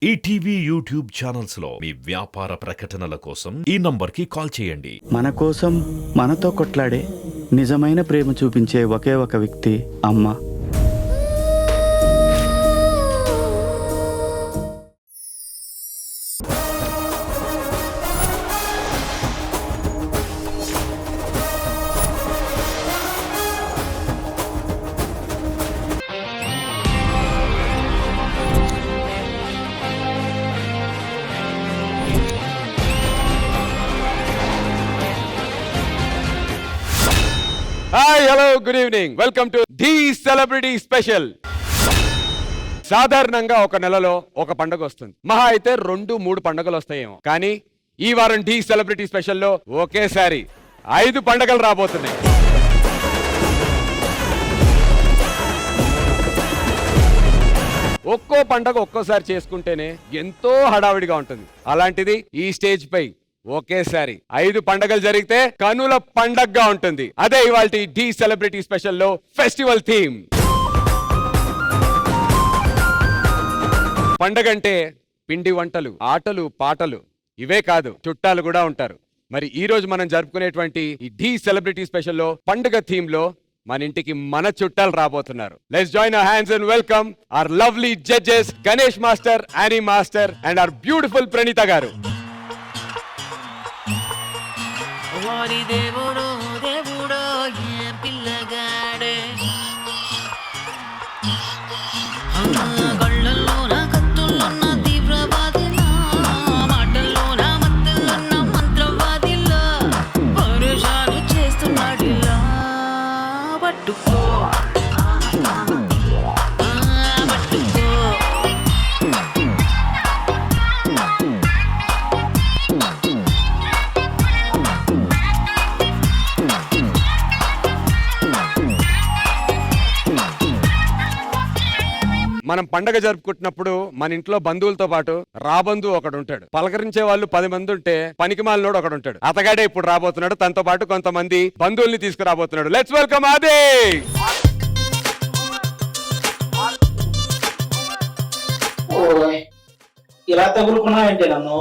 ETV YouTube channels లో మీ వ్యాపార ప్రకటనల కోసం ఈ నంబర్కి కాల్ చేయండి. మన కోసం మనతో కొట్లాడే నిజమైన ప్రేమ చూపించే ఒకే ఒక వ్యక్తి అమ్మ. Hi hello good evening, welcome to the celebrity special. సాధారణంగా ఒక నెలలో ఒక పండుగ వస్తుంది, మహా అయితే 2-3 పండుగలు వస్తాయేమో. కానీ ఈ వారం ది సెలబ్రిటీ స్పెషల్లో ఒకేసారి 5 పండుగలు రాబోతున్నాయి. ఒక్కో పండుగ ఒక్కోసారి చేసుకుంటేనే ఎంతో హడావిడిగా ఉంటుంది. అలాంటిది ఈ స్టేజ్ పై ఒకేసారి 5 పండుగలు జరిగితే కనుల పండగగా ఉంటుంది. అదే ఇవాల్టి డి సెలబ్రిటీ స్పెషల్ లో ఫెస్టివల్ థీమ్. పండగంటే పిండి వంటలు, ఆటలు, పాటలు ఇవే కాదు, చుట్టాలు కూడా ఉంటారు. మరి ఈ రోజు మనం జరుపుకునేటువంటి ఈ డి సెలబ్రిటీ స్పెషల్ లో పండుగ థీమ్ లో మన ఇంటికి మన చుట్టాలు రాబోతున్నారు. Let's join our hands and welcome our lovely judges Ganesh master, Annie master and our beautiful Praneetha garu. వారి దేవుడో దేవుడో ఏ పిల్లగాడే, కళ్ళల్లో నా కత్తుల్లో నా తీవ్రవాదిలా, మాటల్లో నా మత్తుల్లో నా మంత్రవాదిలా, పరేషాను చేస్తున్నాడిలా. పట్టుకో మనం పండగ జరుపుకుంటున్నప్పుడు మన ఇంట్లో బంధువులతో పాటు రాబంధువు ఒకడు ఉంటాడు. పలకరించే వాళ్ళు 10 మంది ఉంటే పనికిమాలినోడు ఒకడు ఉంటాడు. అతగాడే ఇప్పుడు రాబోతున్నాడు. తనతో పాటు కొంతమంది బంధువుల్ని తీసుకురాబోతున్నాడు. లెట్స్ వెల్కమ్ ఆది. ఇలా తగులుకున్నావంటే నన్ను.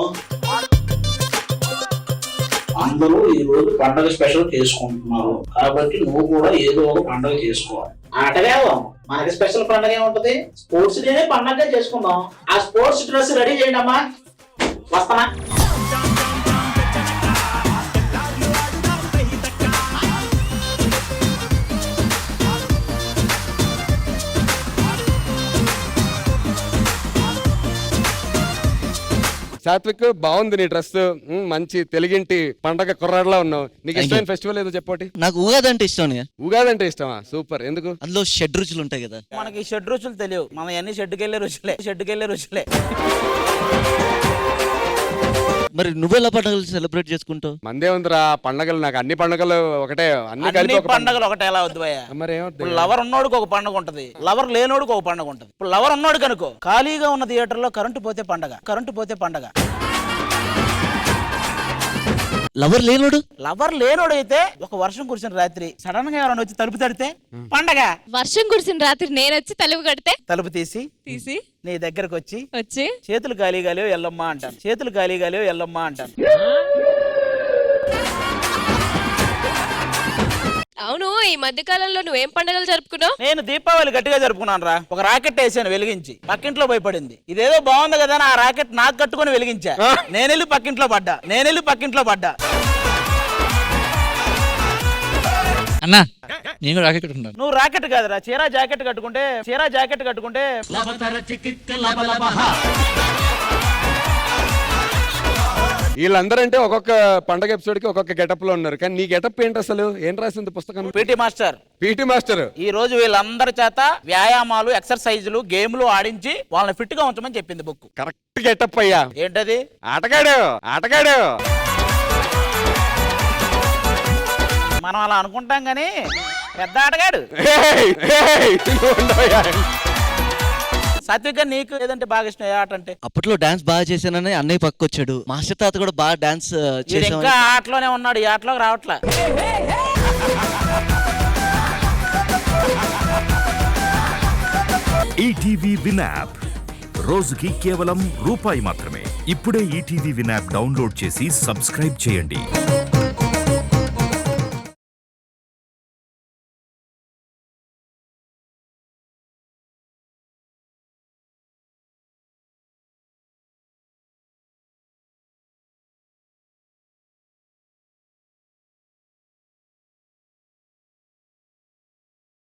అందరూ ఈ రోజు పండగ స్పెషల్ చేసుకుంటున్నారు కాబట్టి నువ్వు కూడా ఏదో ఒక పండగ చేసుకోవాలి. ఆటగావు మనకి స్పెషల్ పండగ ఏముంటది? స్పోర్ట్స్ డేనే పండగ చేసుకుందాం. ఆ స్పోర్ట్స్ డ్రెస్ రెడీ చేయండి అమ్మా, వస్తానా? సాత్విక్, బాగుంది నీ డ్రెస్, మంచి తెలుగింటి పండగ కుర్రాడులా ఉన్నావు. నీకు ఇష్టమైన ఫెస్టివల్ ఏదో చెప్పండి. నాకు ఉగాది అంటే ఇష్టం. ఉగాది అంటే ఇష్టమా? సూపర్. ఎందుకు? అందులో షడ్ రుచులు ఉంటాయి కదా. మనకి షడ్ రుచులు తెలియవు, మనం అన్ని షెడ్డుకెళ్ళే రుచులే. మరి నువ్వెలా పండుగలు సెలబ్రేట్ చేసుకుంటావు? మందే ఉందిరా పండగలు. నాకు అన్ని పండగలు ఒకటే, అన్ని కలిపి ఒక పండుగలు ఒకటే ఎలా వద్దు భయ్యా? మరి ఇప్పుడు లవర్ ఉన్నోడికి ఒక పండుగ ఉంటది, లవర్ లేనోడికి ఒక పండుగ ఉంటది. ఇప్పుడు లవర్ ఉన్నోడు కనుకో ఖాళీగా ఉన్న థియేటర్ లో కరెంటు పోతే పండగ. లవర్ లేనోడు? లవర్ లేనోడు అయితే ఒక వర్షం కురిసిన రాత్రి సడన్ గా ఎవరైనా వచ్చి తలుపు తడితే పండగ. వర్షం కురిసిన రాత్రి నేను వచ్చి తలుపు కడితే తలుపు తీసి నీ దగ్గరకు వచ్చి చేతులు ఖాళీగాలేవు ఎల్లమ్మ అంటాను. అవును, ఈ మధ్య కాలంలో నువ్వేం పండుగలు జరుపుకున్నావు? నేను దీపావళి గట్టిగా జరుపుకున్నాను రా. ఒక రాకెట్ వేసాను వెలిగించి, పక్కింట్లో భయపడింది. ఇదేదో బాగుంది కదా ఆ రాకెట్ నాకు కట్టుకుని వెలిగించా. నేను వెళ్ళి పక్కింట్లో పడ్డా. అన్నా నేను రాకెట్ ఉంటాను. నువ్వు రాకెట్ కాదురా, చీరా జాకెట్ కట్టుకుంటే వీళ్ళందరంటే ఒక్కొక్క పండగ ఎపిసోడ్ కి ఒక్కొక్క గెటప్ లో ఉన్నారు. కానీ నీ గెటప్ ఏంటి అసలు? ఏం రాసింది పుస్తకం? పీటీ మాస్టర్ ఈ రోజు వీళ్ళందరి చేత వ్యాయామాలు, ఎక్సర్సైజులు, గేమ్లు ఆడించి వాళ్ళని ఫిట్ గా ఉంచమని చెప్పింది బుక్. కరెక్ట్ గెటప్ అయ్యా. ఏంటది? ఆటగాడు. మనం అలా అనుకుంటాం గానీ పెద్ద ఆటగాడు. సాత్విక, నీకు ఏదంటే బాగా ఇష్టం? ఏ ఆట అంటే? అప్పట్లో డాన్స్ బాగా చేశానని అన్నయ్య పక్కొచ్చాడు. మాస్టర్ తాత కూడా బాగా డాన్స్ చేశాను. ఇంకా ఆటలోనే ఉన్నాడు, ఈ ఆటలోకి రావట్లా. ఈటీవీ విన్ యాప్ రోజుకి కేవలం రూపాయి మాత్రమే. ఇప్పుడే ఈటీవీ విన్ యాప్ డౌన్లోడ్ చేసి సబ్స్క్రైబ్ చేయండి.